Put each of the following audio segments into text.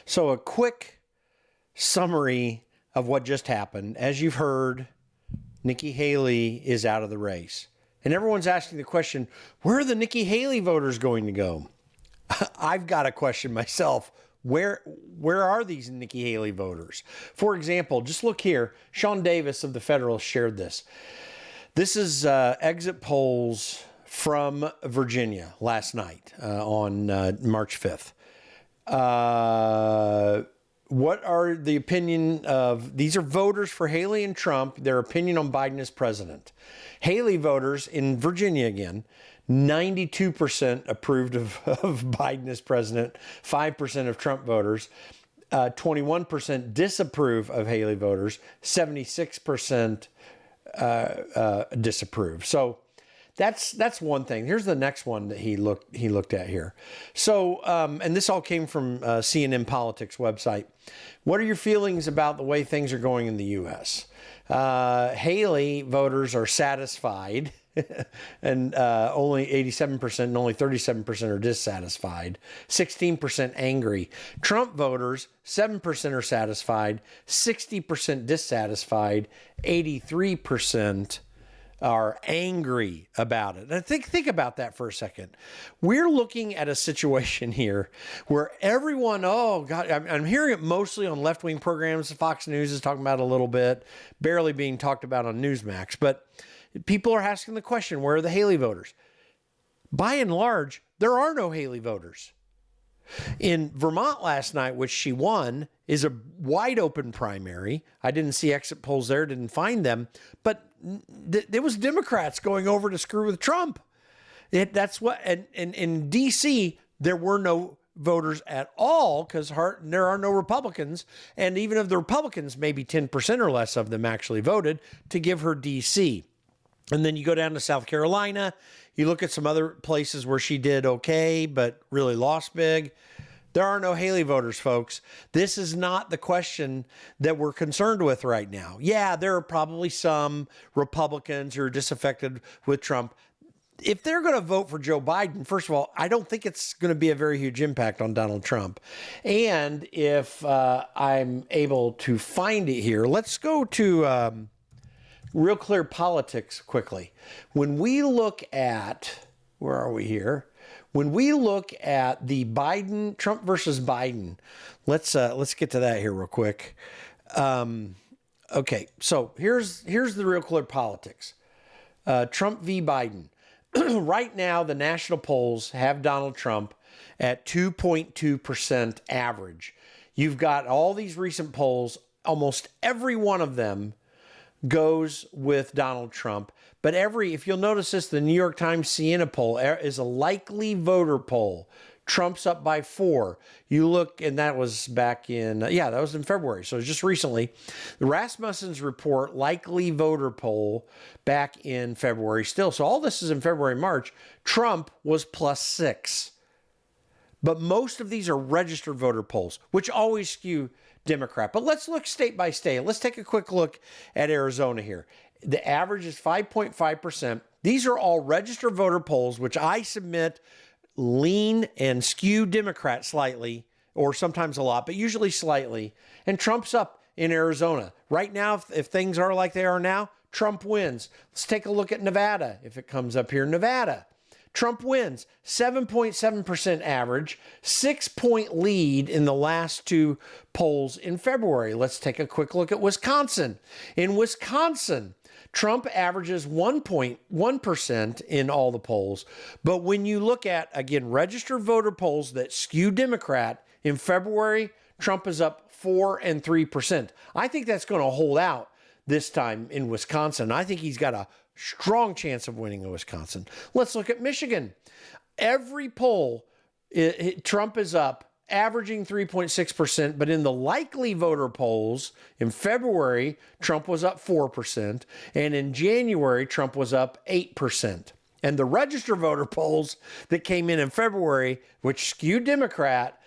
So a quick summary of what just happened. As you've heard, Nikki Haley is out of the race. And everyone's asking the question, where are the Nikki Haley voters going to go? I've got a question myself. Where are these Nikki Haley voters? For example, just look here. Sean Davis of The Federalist shared this. This is exit polls from Virginia last night on March 5th. What are the opinion of, these are voters for Haley and Trump, their opinion on Biden as president. Haley voters in Virginia again, 92% approved of Biden as president, 5% of Trump voters, 21% disapprove of Haley voters, 76% disapprove. So that's one thing. Here's the next one that he looked at here. So, and this all came from CNN Politics website. What are your feelings about the way things are going in the U.S.? Haley voters are satisfied, and only 87%, and only 37% are dissatisfied. 16% angry. Trump voters, 7% are satisfied, 60% dissatisfied, 83% are angry about it. And think about that for a second. We're looking at a situation here where everyone, oh God, I'm hearing it mostly on left-wing programs. Fox News is talking about it a little bit, barely being talked about on Newsmax. But people are asking the question, where are the Haley voters? By and large, there are no Haley voters. In Vermont last night, which she won, is a wide open primary. I didn't see exit polls there, didn't find them, but there was Democrats going over to screw with Trump. That's what, and in DC, there were no voters at all because there are no Republicans. And even of the Republicans, maybe 10% or less of them actually voted to give her DC. And then you go down to South Carolina, you look at some other places where she did okay, but really lost big. There are no Haley voters, folks. This is not the question that we're concerned with right now. Yeah, there are probably some Republicans who are disaffected with Trump. If they're going to vote for Joe Biden, first of all, I don't think it's going to be a very huge impact on Donald Trump. And if I'm able to find it here, let's go to Real Clear Politics quickly. When we look at, where are we here? When we look at the Trump versus Biden, let's get to that here real quick. Okay, so here's the Real Clear Politics. Trump v. Biden. Right now, the national polls have Donald Trump at 2.2% average. You've got all these recent polls, almost every one of them goes with Donald Trump. But if you'll notice this, the New York Times Siena poll is a likely voter poll. Trump's up by 4. You look, and that was back in, that was in February. So just recently. The Rasmussen's report, likely voter poll back in February still. So all this is in February, March. Trump was +6. But most of these are registered voter polls, which always skew Democrat. But let's look state by state. Let's take a quick look at Arizona here. The average is 5.5%. These are all registered voter polls, which I submit lean and skew Democrat slightly, or sometimes a lot, but usually slightly. And Trump's up in Arizona. Right now, if things are like they are now, Trump wins. Let's take a look at Nevada. If it comes up here, Nevada. Trump wins, 7.7% average, 6-point lead in the last 2 polls in February. Let's take a quick look at Wisconsin. In Wisconsin, Trump averages 1.1% in all the polls. But when you look at, again, registered voter polls that skew Democrat, in February, Trump is up 4 and 3%. I think that's going to hold out this time in Wisconsin. I think he's got a strong chance of winning in Wisconsin. Let's look at Michigan. Every poll, Trump is up, averaging 3.6%, but in the likely voter polls in February, Trump was up 4%, and in January, Trump was up 8%. And the registered voter polls that came in February, which skewed Democrat,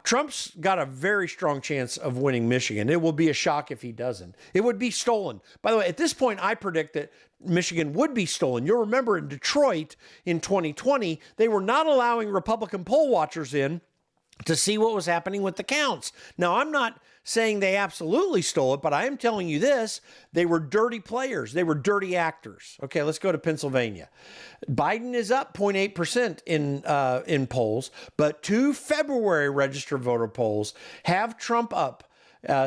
Trump's got a very strong chance of winning Michigan. It will be a shock if he doesn't. It would be stolen. By the way, at this point, I predict that Michigan would be stolen. You'll remember in Detroit in 2020, they were not allowing Republican poll watchers in to see what was happening with the counts. Now, I'm not saying they absolutely stole it, but I am telling you this: they were dirty players. They were dirty actors. Okay, let's go to Pennsylvania. Biden is up 0.8% in polls, but 2 February registered voter polls have Trump up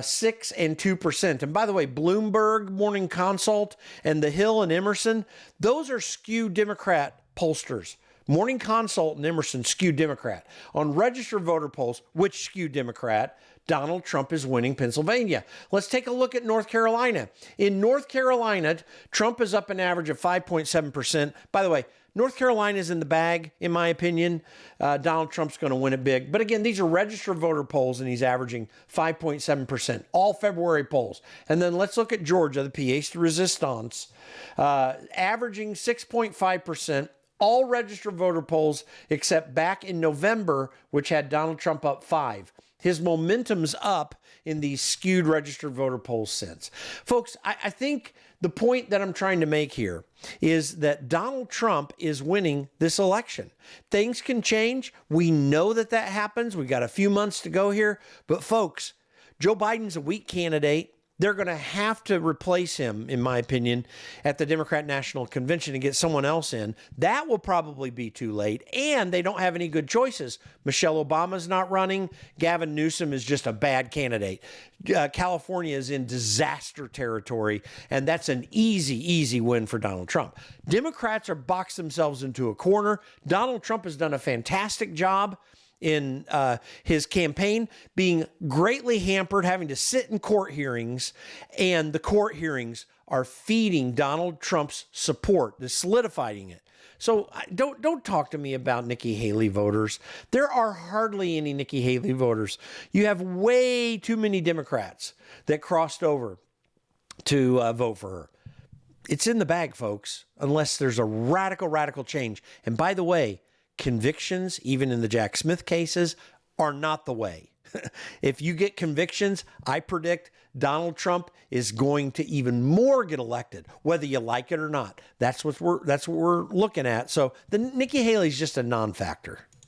6 and 2%. And by the way, Bloomberg, Morning Consult, and The Hill and Emerson, those are skewed Democrat pollsters. Morning Consult and Emerson skew Democrat. On registered voter polls, which skew Democrat, Donald Trump is winning Pennsylvania. Let's take a look at North Carolina. In North Carolina, Trump is up an average of 5.7%. By the way, North Carolina is in the bag, in my opinion. Donald Trump's going to win it big. But again, these are registered voter polls, and he's averaging 5.7%, all February polls. And then let's look at Georgia, the pièce de résistance, averaging 6.5%. All registered voter polls except back in November, which had Donald Trump up 5. His momentum's up in these skewed registered voter polls since. Folks, I think the point that I'm trying to make here is that Donald Trump is winning this election. Things can change. We know that happens. We've got a few months to go here. But folks, Joe Biden's a weak candidate. They're going to have to replace him, in my opinion, at the Democrat National Convention and get someone else in. That will probably be too late, and they don't have any good choices. Michelle Obama's not running. Gavin Newsom is just a bad candidate. California is in disaster territory, and that's an easy win for Donald Trump. Democrats are boxed themselves into a corner. Donald Trump has done a fantastic job in his campaign, being greatly hampered, having to sit in court hearings, and the court hearings are feeding Donald Trump's support, they're solidifying it. So don't talk to me about Nikki Haley voters. There are hardly any Nikki Haley voters. You have way too many Democrats that crossed over to vote for her. It's in the bag, folks, unless there's a radical change. And by the way, convictions, even in the Jack Smith cases, are not the way. If you get convictions, I predict Donald Trump is going to even more get elected, whether you like it or not. That's what we're looking at. So the Nikki Haley's just a non-factor.